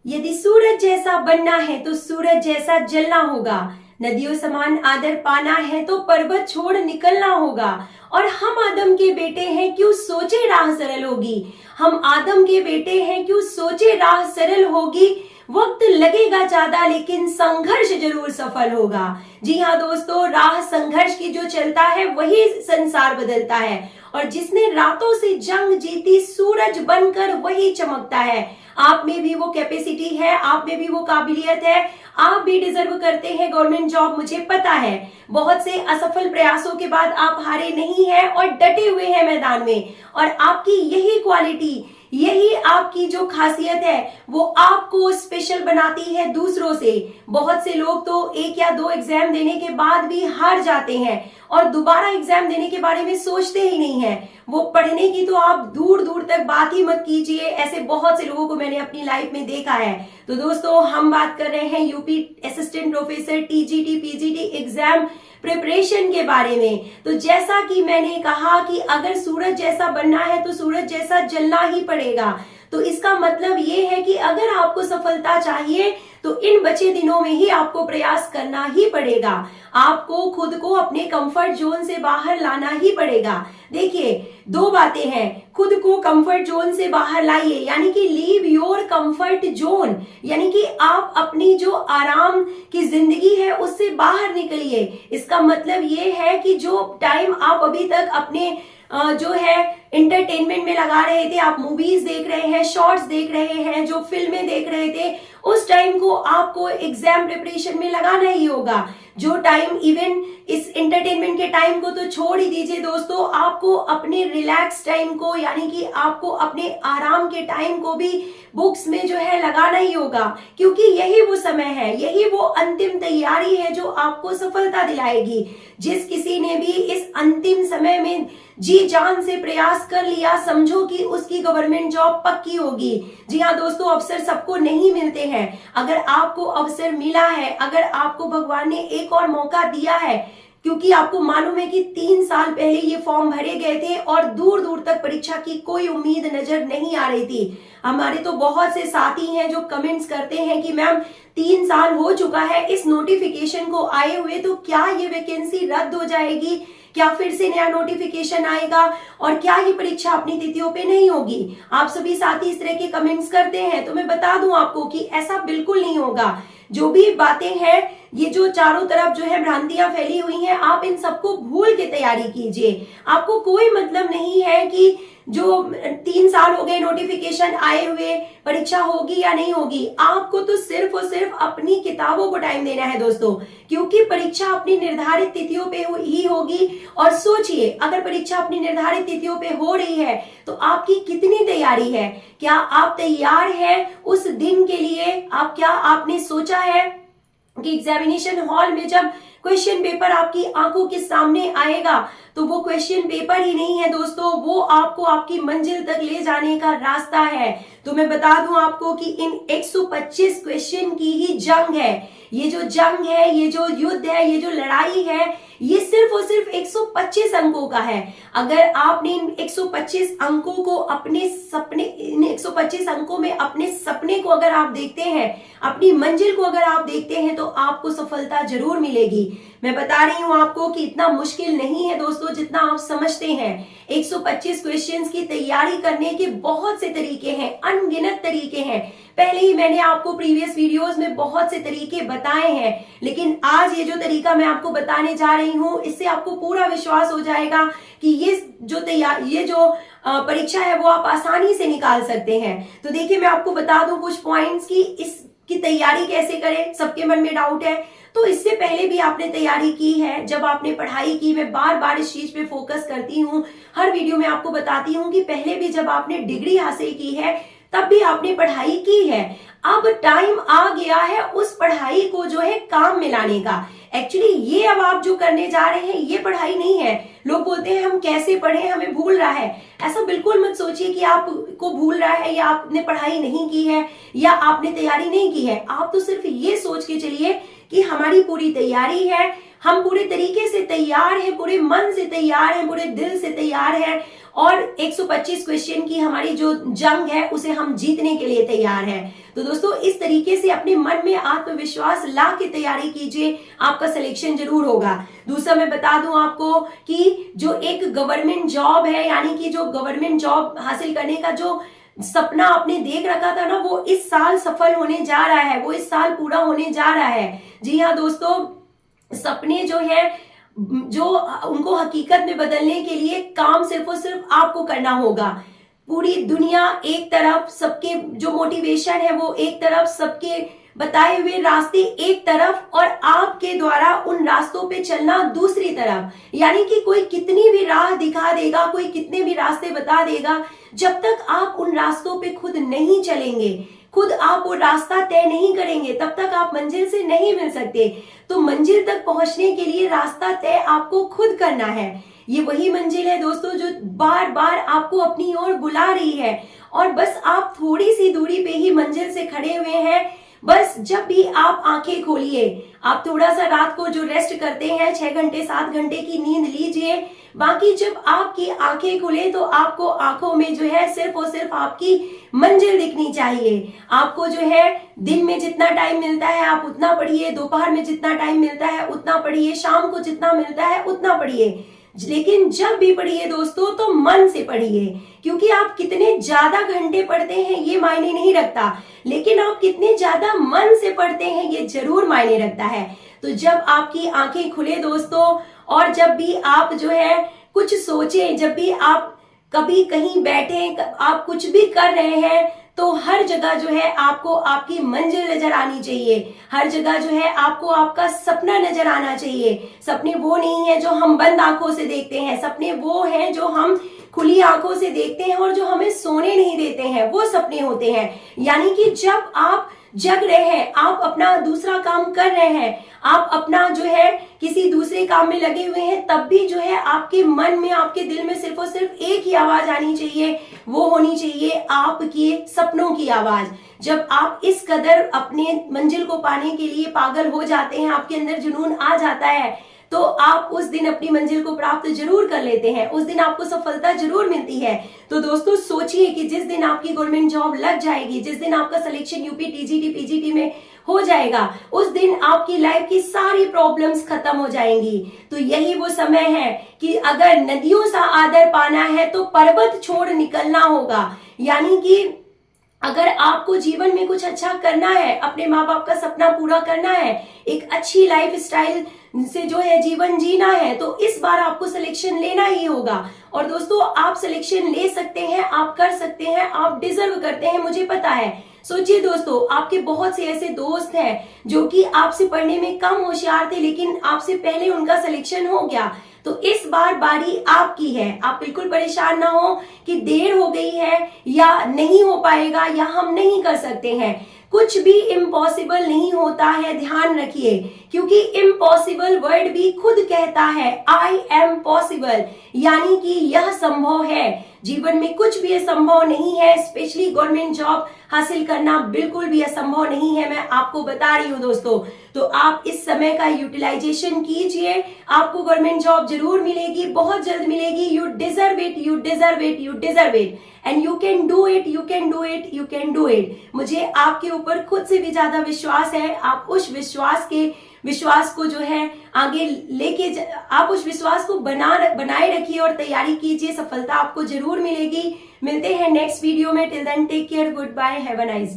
यदि सूरज जैसा बनना है तो सूरज जैसा जलना होगा। नदियों समान आदर पाना है तो पर्वत छोड़ निकलना होगा। और हम आदम के बेटे हैं, क्यों सोचे राह सरल होगी। हम आदम के बेटे हैं, क्यों सोचे राह सरल होगी। वक्त लगेगा ज्यादा लेकिन संघर्ष जरूर सफल होगा। जी हाँ दोस्तों, राह संघर्ष की जो चलता है वही संसार बदलता है। और जिसने रातों से जंग जीती सूरज बनकर वही चमकता है। आप में भी वो कैपेसिटी है, आप में भी वो काबिलियत है, आप भी डिजर्व करते हैं गवर्नमेंट जॉब, मुझे पता है। बहुत से असफल प्रयासों के बाद आप हारे नहीं हैं और डटे हुए हैं मैदान में। और आपकी यही क्वालिटी, यही आपकी जो खासियत है वो आपको स्पेशल बनाती है दूसरों से। बहुत से लोग तो 1 या 2 एग्जाम देने के बाद भी हार जाते हैं और दोबारा एग्जाम देने के बारे में सोचते ही नहीं है। वो पढ़ने की तो आप दूर दूर तक बात ही मत कीजिए। ऐसे बहुत से लोगों को मैंने अपनी लाइफ में देखा है। तो दोस्तों, हम बात कर रहे हैं UP assistant professor TGT PGT exam preparation के बारे में। तो जैसा कि मैंने कहा कि अगर सूरज जैसा बनना है तो सूरज जैसा जलना ही पड़ेगा। तो इसका मतलब ये है कि अगर आपको सफलता चाहिए तो इन बचे दिनों में ही आपको प्रयास करना ही पड़ेगा। आपको खुद को अपने कंफर्ट जोन से बाहर लाना ही पड़ेगा। देखिए, 2 बातें हैं। खुद को कंफर्ट जोन से बाहर लाइए, यानी कि लीव योर कंफर्ट जोन, यानी कि आप अपनी जो आराम की जिंदगी है उससे बाहर निकलिए। इसका मतलब ये है कि जो टाइम आप अभी तक अपने जो है इंटरटेनमेंट में लगा रहे थे, आप मूवीज देख रहे हैं, शॉर्ट्स देख रहे हैं, जो फिल्में देख रहे थे, उस टाइम को आपको एग्जाम प्रिपरेशन में लगाना ही होगा। जो टाइम, इवन इस एंटरटेनमेंट के टाइम को तो छोड़ ही दीजिए दोस्तों, आपको अपने रिलैक्स टाइम को, यानी कि आपको अपने आराम के टाइम को भी बुक्स में जो है लगाना ही होगा। क्योंकि यही वो समय है, यही वो अंतिम तैयारी है जो आपको सफलता दिलाएगी। जिस किसी ने भी इस अंतिम समय में जी जान से प्रयास कर लिया, समझो कि उसकी गवर्नमेंट जॉब पक्की होगी। जी हाँ दोस्तों, अवसर सबको नहीं मिलते हैं। अगर आपको अवसर मिला है, अगर आपको भगवान ने एक और मौका दिया है, क्योंकि आपको मालूम है कि 3 साल पहले ये फॉर्म भरे गए थे और दूर दूर तक परीक्षा की कोई उम्मीद नजर नहीं आ रही थी। हमारे तो बहुत से साथी हैं जो कमेंट्स करते हैं कि मैम 3 साल हो चुका है इस नोटिफिकेशन को आए हुए, तो क्या ये वैकेंसी रद्द हो जाएगी, क्या फिर से नया नोटिफिकेशन आएगा और क्या ये परीक्षा अपनी तिथियों पे नहीं होगी। आप सभी साथी इस तरह के कमेंट्स करते हैं। तो मैं बता दूं आपको कि ऐसा बिल्कुल नहीं होगा। जो भी बातें हैं, ये जो चारों तरफ जो है भ्रांतियां फैली हुई हैं, आप इन सबको भूल के तैयारी कीजिए। आपको कोई मतलब नहीं है कि जो 3 साल हो गए नोटिफिकेशन आए हुए, परीक्षा होगी या नहीं होगी। आपको तो सिर्फ और सिर्फ अपनी किताबों को टाइम देना है दोस्तों, क्योंकि परीक्षा अपनी निर्धारित तिथियों पे ही होगी। और सोचिए, अगर परीक्षा अपनी निर्धारित तिथियों पे हो रही है तो आपकी कितनी तैयारी है। क्या आप तैयार हैं उस दिन के लिए। क्या आपने सोचा है कि एग्जामिनेशन हॉल में जब क्वेश्चन पेपर आपकी आंखों के सामने आएगा तो वो क्वेश्चन पेपर ही नहीं है दोस्तों, वो आपको आपकी मंजिल तक ले जाने का रास्ता है। तो मैं बता दूं आपको कि इन 125 क्वेश्चन की ही जंग है। ये जो जंग है, ये जो युद्ध है, ये जो लड़ाई है, ये सिर्फ और सिर्फ 125 अंकों का है। अगर आपने इन 125 अंकों को अपने सपने, इन 125 अंकों में अपने सपने को अगर आप देखते हैं, अपनी मंजिल को अगर आप देखते हैं, तो आपको सफलता जरूर मिलेगी। मैं बता रही हूं आपको कि इतना मुश्किल नहीं है दोस्तों जितना आप समझते हैं। 125 क्वेश्चंस की तैयारी करने के बहुत से तरीके हैं, अनगिनत तरीके हैं। पहले ही मैंने आपको प्रीवियस वीडियोस में बहुत से तरीके बताए हैं, लेकिन आज ये जो तरीका मैं आपको बताने जा रही हूं, इससे आपको पूरा विश्वास हो जाएगा कि ये जो परीक्षा है वो आप आसानी से निकाल सकते हैं। तो देखिए, मैं आपको बता दूं कुछ पॉइंट्स की इसकी तैयारी कैसे करें। सबके मन में डाउट है, तो इससे पहले भी आपने तैयारी की है, जब आपने पढ़ाई की। मैं बार बार इस चीज पे फोकस करती हूँ, हर वीडियो में आपको बताती हूँ कि पहले भी जब आपने डिग्री हासिल की है तब भी आपने पढ़ाई की है। अब टाइम आ गया है उस पढ़ाई को जो है काम में लाने का। एक्चुअली ये अब आप जो करने जा रहे हैं ये पढ़ाई नहीं है। लोग बोलते हैं हम कैसे पढ़े, हमें भूल रहा है। ऐसा बिल्कुल मत सोचिए कि आपको भूल रहा है या आपने पढ़ाई नहीं की है या आपने तैयारी नहीं की है। आप तो सिर्फ ये सोच के चलिए कि हमारी पूरी तैयारी है, हम पूरे तरीके से तैयार हैं, पूरे मन से तैयार हैं, पूरे दिल से तैयार हैं और 125 क्वेश्चन की हमारी जो जंग है उसे हम जीतने के लिए तैयार हैं। तो दोस्तों इस तरीके से अपने मन में आत्मविश्वास ला के तैयारी कीजिए, आपका सिलेक्शन जरूर होगा। दूसरा मैं बता दूं आपको कि जो एक गवर्नमेंट जॉब है, यानी कि जो गवर्नमेंट जॉब हासिल करने का जो सपना आपने देख रखा था ना, वो इस साल सफल होने जा रहा है, वो इस साल पूरा होने जा रहा है। जी हाँ दोस्तों, सपने जो है जो उनको हकीकत में बदलने के लिए काम सिर्फ और सिर्फ आपको करना होगा। पूरी दुनिया एक तरफ, सबके जो मोटिवेशन है वो एक तरफ, सबके बताए हुए रास्ते एक तरफ और आपके द्वारा उन रास्तों पे चलना दूसरी तरफ। यानी कि कोई कितनी भी राह दिखा देगा, कोई कितने भी रास्ते बता देगा, जब तक आप उन रास्तों पे खुद नहीं चलेंगे, खुद आप वो रास्ता तय नहीं करेंगे, तब तक आप मंजिल से नहीं मिल सकते। तो मंजिल तक पहुंचने के लिए रास्ता तय आपको खुद करना है। ये वही मंजिल है दोस्तों जो बार बार आपको अपनी ओर बुला रही है और बस आप थोड़ी सी दूरी पे ही मंजिल से खड़े हुए हैं। बस जब भी आप आंखें खोलिए, आप थोड़ा सा रात को जो रेस्ट करते हैं 6 घंटे 7 घंटे की नींद लीजिए, बाकी जब आपकी आंखें खुले तो आपको आंखों में जो है सिर्फ और सिर्फ आपकी मंजिल दिखनी चाहिए। आपको जो है दिन में जितना टाइम मिलता है आप उतना पढ़िए, दोपहर में जितना टाइम मिलता है उतना पढ़िए, शाम को जितना मिलता है उतना पढ़िए, लेकिन जब भी पढ़िए दोस्तों तो मन से पढ़िए। क्योंकि आप कितने ज्यादा घंटे पढ़ते हैं ये मायने नहीं रखता, लेकिन आप कितने ज्यादा मन से पढ़ते हैं ये जरूर मायने रखता है। तो जब आपकी आंखें खुले दोस्तों और जब भी आप जो है कुछ सोचें, जब भी आप कभी कहीं बैठे, आप कुछ भी कर रहे हैं, तो हर जगह जो है आपको आपकी मंजिल नजर आनी चाहिए। हर जगह जो है आपको आपका सपना नजर आना चाहिए। सपने वो नहीं है जो हम बंद आंखों से देखते हैं, सपने वो हैं जो हम खुली आंखों से देखते हैं और जो हमें सोने नहीं देते हैं, वो सपने होते हैं। यानी कि जब आप जग रहे हैं, आप अपना दूसरा काम कर रहे हैं, आप अपना जो है किसी दूसरे काम में लगे हुए हैं, तब भी जो है आपके मन में, आपके दिल में सिर्फ और सिर्फ एक ही आवाज आनी चाहिए, वो होनी चाहिए आपके सपनों की आवाज। जब आप इस कदर अपने मंजिल को पाने के लिए पागल हो जाते हैं, आपके अंदर जुनून आ जाता है, तो आप उस दिन अपनी मंजिल को प्राप्त जरूर कर लेते हैं, उस दिन आपको सफलता जरूर मिलती है। तो दोस्तों सोचिए कि जिस दिन आपकी गवर्नमेंट जॉब लग जाएगी, जिस दिन आपका सिलेक्शन यूपी टीजीटी पीजीटी में हो जाएगा, उस दिन आपकी लाइफ की सारी प्रॉब्लम्स खत्म हो जाएंगी। तो यही वो समय है कि अगर नदियों सा आदर पाना है तो पर्वत छोड़ निकलना होगा। यानी कि अगर आपको जीवन में कुछ अच्छा करना है, अपने माँ बाप का सपना पूरा करना है, एक अच्छी लाइफ स्टाइल से जो है जीवन जीना है, तो इस बार आपको सिलेक्शन लेना ही होगा। और दोस्तों आप सिलेक्शन ले सकते हैं, आप कर सकते हैं, आप डिजर्व करते हैं, मुझे पता है। सोचिए दोस्तों, आपके बहुत से ऐसे दोस्त हैं जो कि आपसे पढ़ने में कम होशियार थे, लेकिन आपसे पहले उनका सिलेक्शन हो गया। तो इस बार बारी आपकी है। आप बिल्कुल परेशान ना हो कि देर हो गई है या नहीं हो पाएगा या हम नहीं कर सकते हैं। कुछ भी इम्पॉसिबल नहीं होता है, ध्यान रखिए, क्योंकि इम्पॉसिबल वर्ड भी खुद कहता है आई एम पॉसिबल, यानी कि यह संभव है। जीवन में कुछ भी असंभव नहीं है, स्पेशली गवर्नमेंट जॉब हासिल करना बिल्कुल भी असंभव नहीं है, मैं आपको बता रही हूँ दोस्तों। तो आप इस समय का यूटिलाइजेशन कीजिए, आपको गवर्नमेंट जॉब जरूर मिलेगी, बहुत जल्द मिलेगी। You deserve it, you deserve it, you deserve it and you can do it, you can do it, you can do it. मुझे आपके ऊपर खुद से भी ज्यादा विश्वास है। आप उस विश्वास को जो है आगे लेके आप उस विश्वास को बनाए रखिए और तैयारी कीजिए, सफलता आपको जरूर मिलेगी। मिलते हैं नेक्स्ट वीडियो में। Till then take care, goodbye, have a nice day.